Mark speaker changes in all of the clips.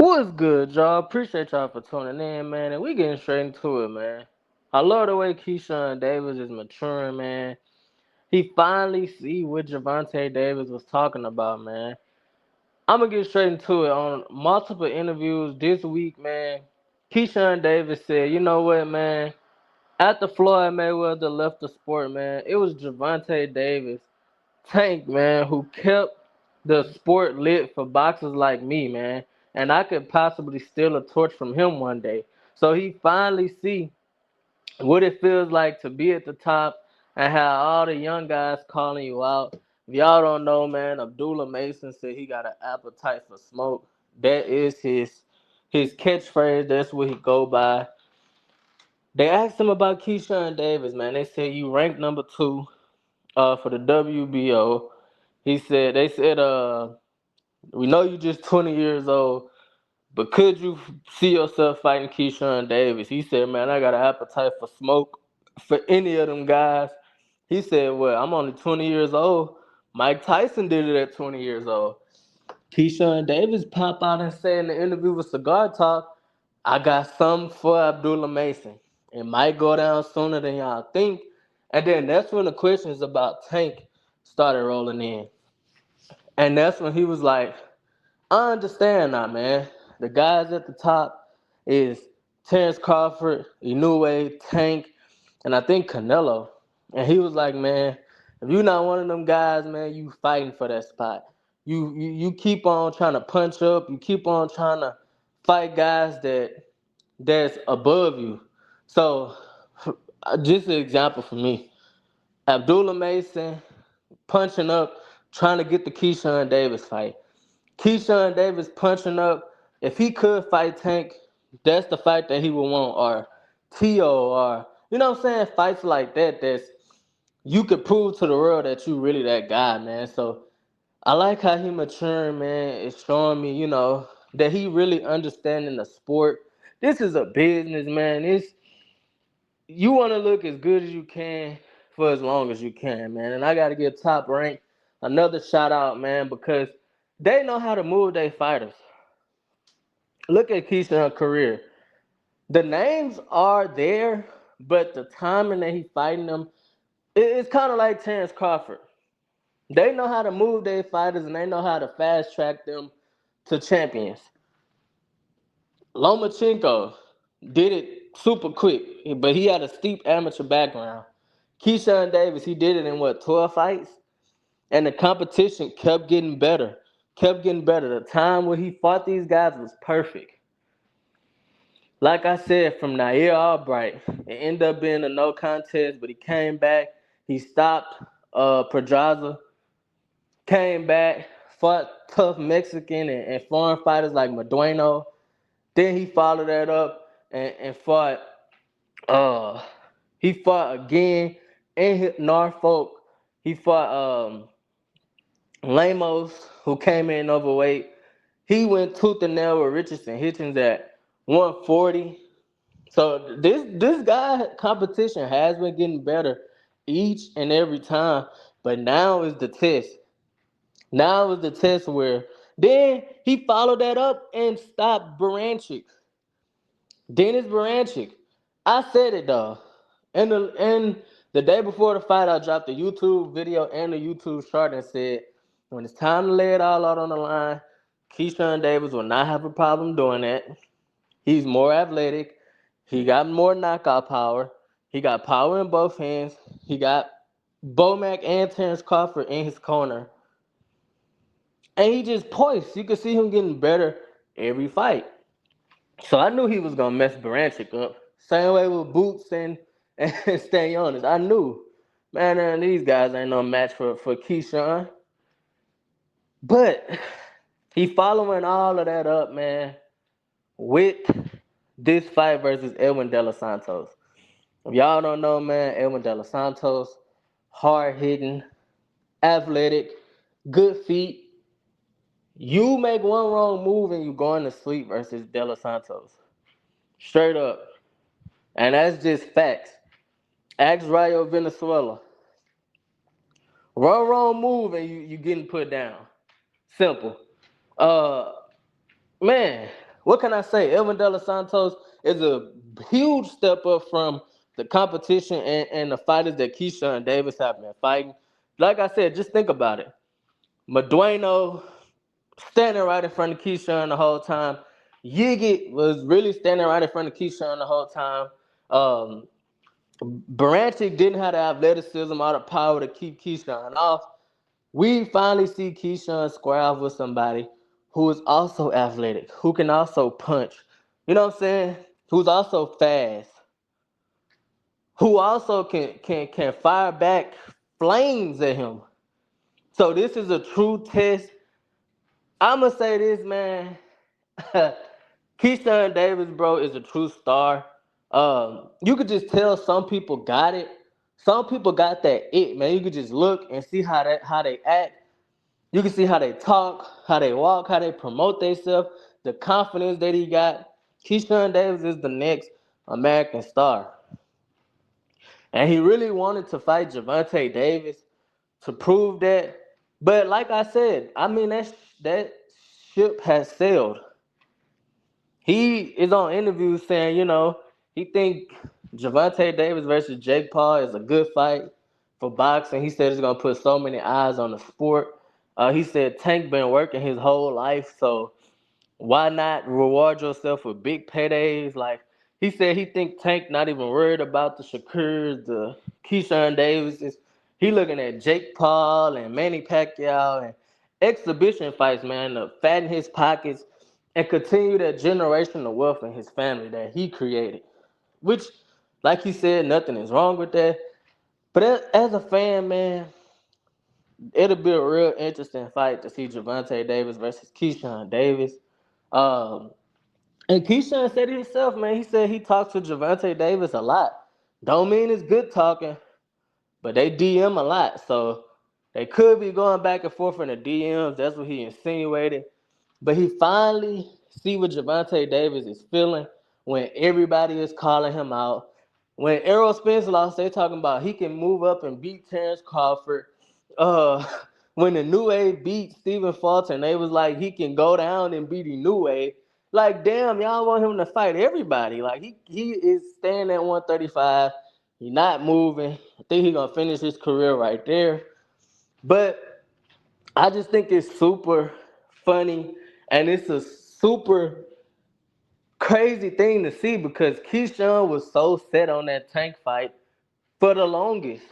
Speaker 1: What's good, y'all? Appreciate y'all for tuning in, man. And we getting straight into it, man. I love the way Keyshawn Davis is maturing, man. He finally see what Javante Davis was talking about, man. I'm gonna get straight into it. On multiple interviews this week, man, Keyshawn Davis said, "You know what, man? After Floyd Mayweather left the sport, man, it was Javante Davis, Tank, man, who kept the sport lit for boxers like me, man. And I could possibly steal a torch from him one day." So he finally see what it feels like to be at the top and have all the young guys calling you out. If y'all don't know, man, Abdullah Mason said he got an appetite for smoke. That is his catchphrase. That's what he go by. They asked him about Keyshawn Davis, man. They said you ranked number two for the WBO. They said, we know you just 20 years old, but could you see yourself fighting Keyshawn Davis? He said, man, I got an appetite for smoke for any of them guys. He said, well, I'm only 20 years old. Mike Tyson did it at 20 years old. Keyshawn Davis pop out and say in the interview with Cigar Talk, I got something for Abdullah Mason. It might go down sooner than y'all think. And then that's when the questions about Tank started rolling in. And that's when he was like, I understand now, man. The guys at the top is Terrence Crawford, Inoue, Tank, and I think Canelo. And he was like, man, if you're not one of them guys, man, you fighting for that spot. You keep on trying to punch up. You keep on trying to fight guys that's above you. So, just an example for me, Abdullah Mason punching up, trying to get the Keyshawn Davis fight. Keyshawn Davis punching up. If he could fight Tank, that's the fight that he would want. Or T.O. or, you know what I'm saying? Fights like that that's you could prove to the world that you really that guy, man. So I like how he maturing, man. It's showing me, that he really understanding the sport. This is a business, man. You want to look as good as you can for as long as you can, man. And I got to give Top Rank another shout out, man, because they know how to move their fighters. Look at Keyshawn's career. The names are there, but the timing that he fighting them, it's kind of like Terrence Crawford. They know how to move their fighters and they know how to fast track them to champions. Lomachenko did it super quick, but he had a steep amateur background. Keyshawn Davis, he did it in what, 12 fights? And the competition kept getting better, kept getting better. The time when he fought these guys was perfect. Like I said, from Nair Albright, it ended up being a no contest, but he came back. He stopped Pedraza, came back, fought tough Mexican and foreign fighters like Medueno. Then he followed that up and fought. Uh, he fought again in Norfolk. He fought Lamos, who came in overweight. He went tooth and nail with Richardson Hitchens at 140. So this guy competition has been getting better each and every time, but now is the test. Now is the test where then he followed that up and stopped Baranchik. Dennis Baranchik. I said it though. And the day before the fight, I dropped a YouTube video and a YouTube short and said, when it's time to lay it all out on the line, Keyshawn Davis will not have a problem doing that. He's more athletic. He got more knockout power. He got power in both hands. He got Bomac and Terrence Crawford in his corner. And he just poised. You could see him getting better every fight. So I knew he was gonna mess Baranchik up. Same way with Boots and Stanionis. I knew. Man, these guys ain't no match for Keyshawn. But he following all of that up, man, with this fight versus Edwin De Los Santos. If y'all don't know, man, Edwin De Los Santos, hard hitting, athletic, good feet. You make one wrong move and you going to sleep versus De Los Santos. Straight up. And that's just facts. Ask Rayo Venezuela. One wrong move and you getting put down. Simple. Uh man, What can I say? Elvin De Los Santos is a huge step up from the competition and the fighters that Keyshawn Davis have been fighting. Like I said, just think about it. Medueno standing right in front of Keyshawn the whole time. Yigit was really standing right in front of Keyshawn the whole time. Um, Baranchik didn't have the athleticism or the power to keep Keyshawn off. We finally see Keyshawn square off with somebody who is also athletic, who can also punch. You know what I'm saying? Who's also fast, who also can fire back flames at him. So this is a true test. I'ma say this, man. Keyshawn Davis, bro, is a true star. You could just tell some people got it. Some people got that it, man. You could just look and see how they act. You can see how they talk, how they walk, how they promote themselves, the confidence that he got. Keyshawn Davis is the next American star. And he really wanted to fight Gervonta Davis to prove that. But like I said, I mean, that ship has sailed. He is on interviews saying, he think Gervonta Davis versus Jake Paul is a good fight for boxing. He said it's gonna put so many eyes on the sport. He said Tank been working his whole life, so why not reward yourself with big paydays? Like he said, he think Tank not even worried about the Shakurs, the Keyshawn Davises. He looking at Jake Paul and Manny Pacquiao and exhibition fights, man, to fatten his pockets and continue that generational wealth in his family that he created. Which, like he said, nothing is wrong with that. But as a fan, man, it'll be a real interesting fight to see Gervonta Davis versus Keyshawn Davis. Um, and Keyshawn said it himself, man. He said he talks to Gervonta Davis a lot. Don't mean it's good talking, but they DM a lot. So they could be going back and forth in the DMs. That's what he insinuated. But he finally see what Gervonta Davis is feeling when everybody is calling him out. When Errol Spence lost, they talking about he can move up and beat Terrence Crawford. Uh, when the New Wave beat Stephen Fulton, they was like he can go down and beat the New Wave. Like, damn, y'all want him to fight everybody. Like he is staying at 135. He not moving. I think he gonna finish his career right there. But I just think it's super funny and it's a super crazy thing to see because Keyshawn was so set on that Tank fight for the longest.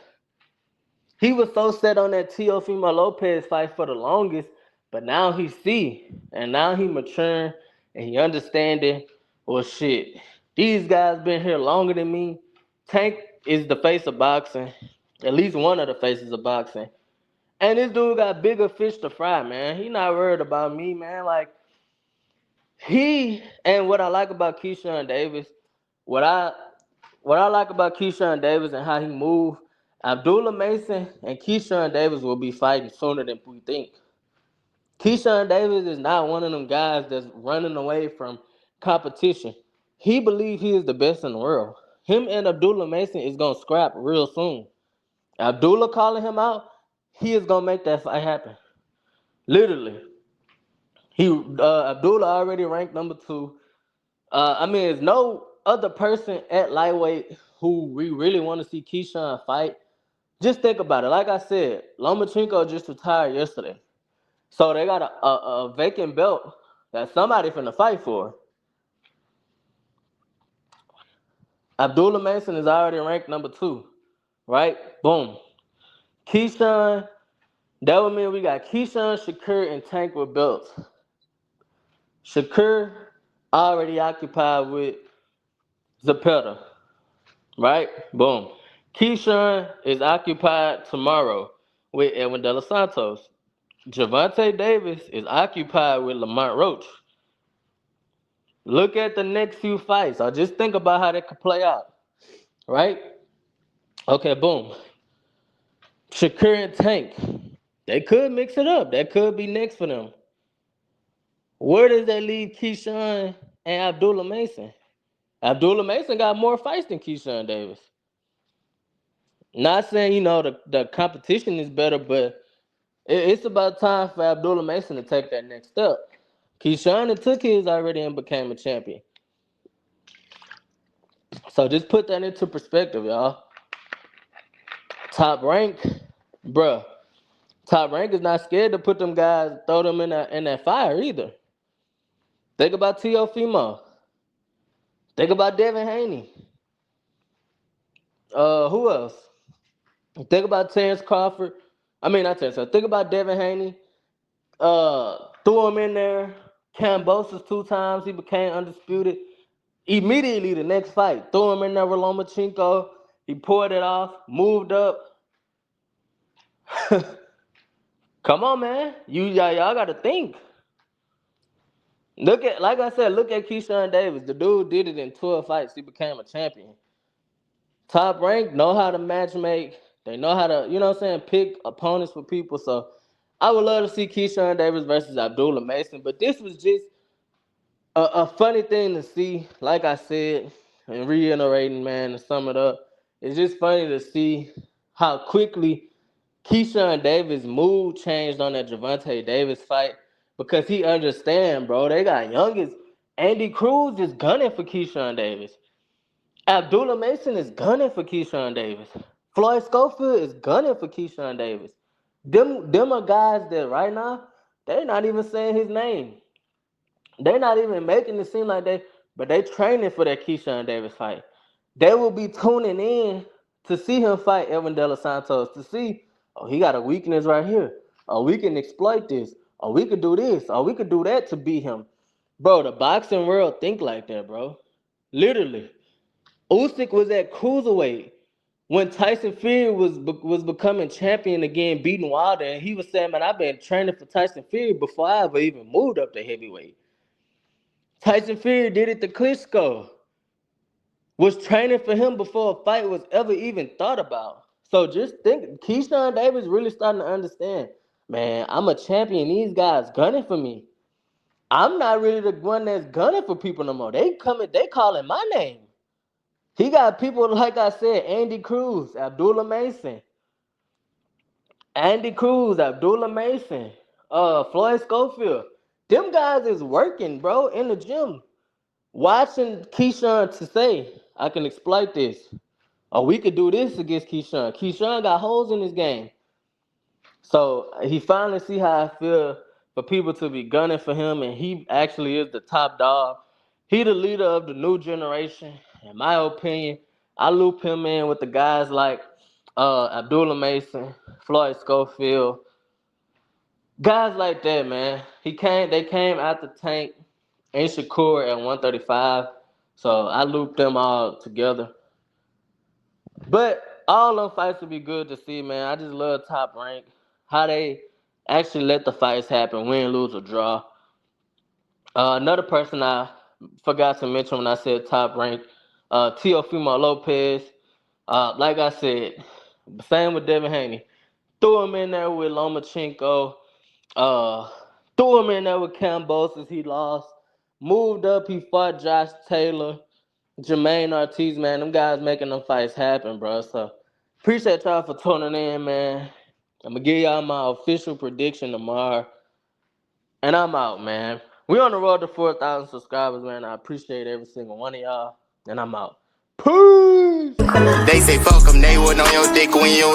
Speaker 1: He was so set on that Teofimo Lopez fight for the longest, but now he see and now he maturing and he understanding, well, shit, these guys been here longer than me. Tank is the face of boxing, at least one of the faces of boxing. And this dude got bigger fish to fry, man. He not worried about me, man. Like, and what I like about Keyshawn Davis, what I what I like about Keyshawn Davis and how he moved, Abdullah Mason and Keyshawn Davis will be fighting sooner than we think. Keyshawn Davis is not one of them guys that's running away from competition. He believes he is the best in the world. Him and Abdullah Mason is gonna scrap real soon. Abdullah calling him out, he is gonna make that fight happen. Literally. Abdullah already ranked number 2. I mean, there's no other person at lightweight who we really want to see Keyshawn fight. Just think about it. Like I said, Lomachenko just retired yesterday. So they got a vacant belt that somebody finna fight for. Abdullah Mason is already ranked number 2, right? Boom. Keyshawn, that would mean we got Keyshawn, Shakur, and Tank with belts. Shakur already occupied with Zapata, right? Boom. Keyshawn is occupied tomorrow with Edwin De Los Santos. Gervonta Davis is occupied with Lamont Roach. Look at the next few fights. Or just think about how that could play out, right? Okay, boom. Shakur and Tank, they could mix it up. That could be next for them. Where does that leave Keyshawn and Abdullah Mason? Abdullah Mason got more fights than Keyshawn Davis. Not saying, the competition is better, but it's about time for Abdullah Mason to take that next step. Keyshawn took his already and became a champion. So just put that into perspective, y'all. Top Rank, bruh. Top Rank is not scared to put them guys, throw them in that fire either. Think about Teofimo. Think about Devin Haney. Who else? Think about Terrence Crawford. I mean, not Terrence. Think about Devin Haney. Threw him in there. Kambosos 2 times. He became undisputed. Immediately the next fight, threw him in there with Lomachenko. He poured it off, moved up. Come on, man. Y'all got to think. Like I said, look at Keyshawn Davis. The dude did it in 12 fights. He became a champion. Top Rank know how to match make. They know how to, you know what I'm saying, pick opponents for people. So I would love to see Keyshawn Davis versus Abdullah Mason. But this was just a funny thing to see. Like I said, and reiterating, man, to sum it up, it's just funny to see how quickly Keyshawn Davis' mood changed on that Gervonta Davis fight because he understand, bro. They got youngest. Andy Cruz is gunning for Keyshawn Davis. Abdullah Mason is gunning for Keyshawn Davis. Floyd Schofield is gunning for Keyshawn Davis. Them are guys that right now, they're not even saying his name. They're not even making it seem like but they training for that Keyshawn Davis fight. They will be tuning in to see him fight Evan De Los Santos, to see, oh, he got a weakness right here. Oh, we can exploit this. Oh, we could do this. Oh, we could do that to beat him. Bro, the boxing world think like that, bro. Literally. Usyk was at cruiserweight when Tyson Fury was becoming champion again, beating Wilder, and he was saying, man, I've been training for Tyson Fury before I ever even moved up to heavyweight. Tyson Fury did it to Klitschko. Was training for him before a fight was ever even thought about. So just think, Keyshawn Davis really starting to understand, man, I'm a champion. These guys gunning for me. I'm not really the one that's gunning for people no more. They calling my name. He got people, like I said, Andy Cruz, Abdullah Mason. Floyd Schofield. Them guys is working, bro, in the gym. Watching Keyshawn to say, I can exploit this. Or we could do this against Keyshawn. Keyshawn got holes in his game. So he finally see how I feel for people to be gunning for him, and he actually is the top dog. He the leader of the new generation. In my opinion, I loop him in with the guys like Abdullah Mason, Floyd Schofield, guys like that, man. They came out the Tank and Shakur at 135, so I looped them all together. But all them fights would be good to see, man. I just love Top Rank, how they actually let the fights happen, win, lose, or draw. Another person I forgot to mention when I said Top Rank, Teofimo Lopez. Like I said, same with Devin Haney. Threw him in there with Lomachenko. Threw him in there with Kambosos. He lost. Moved up. He fought Josh Taylor, Jermaine Ortiz, man. Them guys making them fights happen, bro. So appreciate y'all for tuning in, man. I'm going to give y'all my official prediction tomorrow. And I'm out, man. We on the road to 4,000 subscribers, man. I appreciate every single one of y'all. And I'm out. Peace!
Speaker 2: They say fuck them, they wasn't on your dick when you was